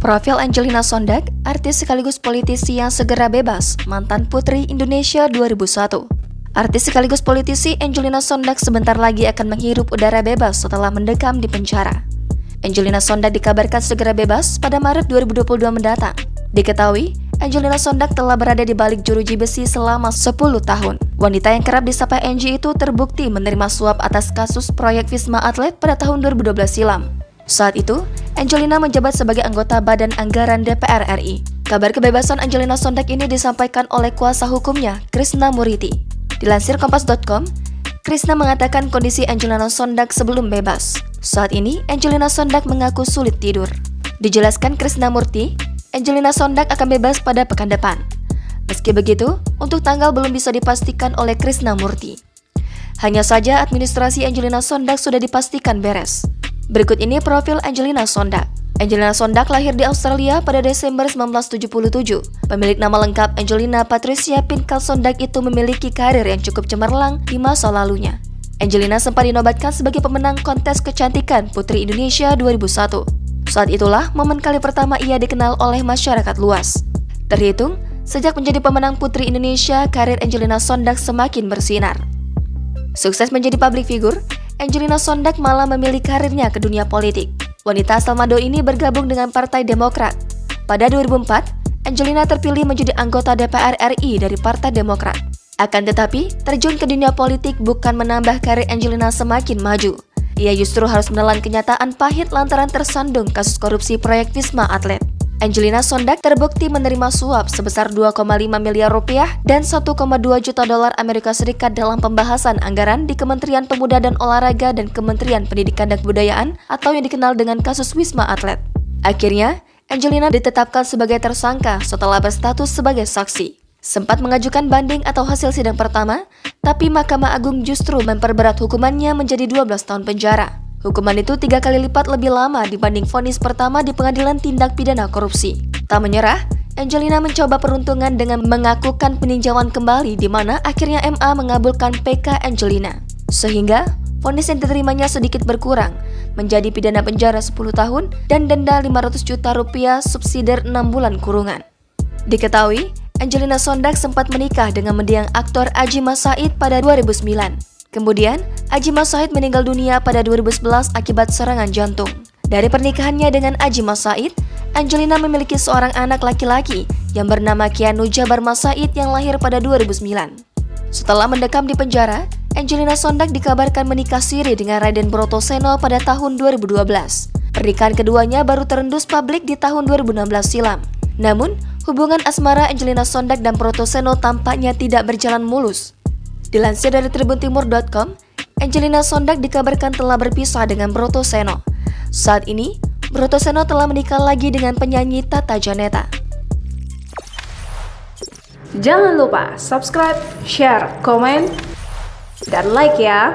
Profil Angelina Sondag, artis sekaligus politisi yang segera bebas, mantan Putri Indonesia 2001. Artis sekaligus politisi Angelina Sondag sebentar lagi akan menghirup udara bebas setelah mendekam di penjara. Angelina Sondag dikabarkan segera bebas pada Maret 2022 mendatang. Diketahui, Angelina Sondag telah berada di balik jeruji besi selama 10 tahun. Wanita yang kerap disapa Angie itu terbukti menerima suap atas kasus proyek Wisma Atlet pada tahun 2012 silam. Saat itu, Angelina menjabat sebagai anggota Badan Anggaran DPR RI. Kabar kebebasan Angelina Sondag ini disampaikan oleh kuasa hukumnya, Krishna Murthy. Dilansir Kompas.com, Krishna mengatakan kondisi Angelina Sondag sebelum bebas. Saat ini, Angelina Sondag mengaku sulit tidur. Dijelaskan Krishna Murthy, Angelina Sondag akan bebas pada pekan depan. Meski begitu, untuk tanggal belum bisa dipastikan oleh Krishna Murthy. Hanya saja administrasi Angelina Sondag sudah dipastikan beres. Berikut ini profil Angelina Sondag. Angelina Sondag lahir di Australia pada Desember 1977. Pemilik nama lengkap Angelina Patricia Pinkel Sondag itu memiliki karir yang cukup cemerlang di masa lalunya. Angelina sempat dinobatkan sebagai pemenang kontes kecantikan Putri Indonesia 2001. Saat itulah momen kali pertama ia dikenal oleh masyarakat luas. Terhitung, sejak menjadi pemenang Putri Indonesia, karir Angelina Sondag semakin bersinar. Sukses menjadi public figure, Angelina Sondag malah memilih karirnya ke dunia politik. Wanita asal Manado ini bergabung dengan Partai Demokrat. Pada 2004, Angelina terpilih menjadi anggota DPR RI dari Partai Demokrat. Akan tetapi, terjun ke dunia politik bukan menambah karir Angelina semakin maju. Ia justru harus menelan kenyataan pahit lantaran tersandung kasus korupsi proyek Wisma Atlet. Angelina Sondag terbukti menerima suap sebesar 2,5 miliar rupiah dan 1,2 juta dolar Amerika Serikat dalam pembahasan anggaran di Kementerian Pemuda dan Olahraga dan Kementerian Pendidikan dan Kebudayaan atau yang dikenal dengan kasus Wisma Atlet. Akhirnya, Angelina ditetapkan sebagai tersangka setelah berstatus sebagai saksi. Sempat mengajukan banding atau hasil sidang pertama, tapi Mahkamah Agung justru memperberat hukumannya menjadi 12 tahun penjara. Hukuman itu 3 kali lipat lebih lama dibanding vonis pertama di Pengadilan Tindak Pidana Korupsi. Tak menyerah, Angelina mencoba peruntungan dengan mengakukan peninjauan kembali di mana akhirnya MA mengabulkan PK Angelina. Sehingga, vonis yang diterimanya sedikit berkurang, menjadi pidana penjara 10 tahun dan denda 500 juta rupiah subsidiar 6 bulan kurungan. Diketahui, Angelina Sondag sempat menikah dengan mendiang aktor Adjie Mas Said pada 2009. Kemudian, Adjie Mas Said meninggal dunia pada 2011 akibat serangan jantung. Dari pernikahannya dengan Adjie Mas Said, Angelina memiliki seorang anak laki-laki yang bernama Keanu Jabar Mas Said yang lahir pada 2009. Setelah mendekam di penjara, Angelina Sondag dikabarkan menikah siri dengan Raden Brotoseno pada tahun 2012. Pernikahan keduanya baru terendus publik di tahun 2016 silam. Namun, hubungan asmara Angelina Sondag dan Brotoseno tampaknya tidak berjalan mulus. Dilansir dari tribuntimur.com, Angelina Sondag dikabarkan telah berpisah dengan Brotoseno. Saat ini, Brotoseno telah menikah lagi dengan penyanyi Tata Janeta. Jangan lupa subscribe, share, komen, dan like ya!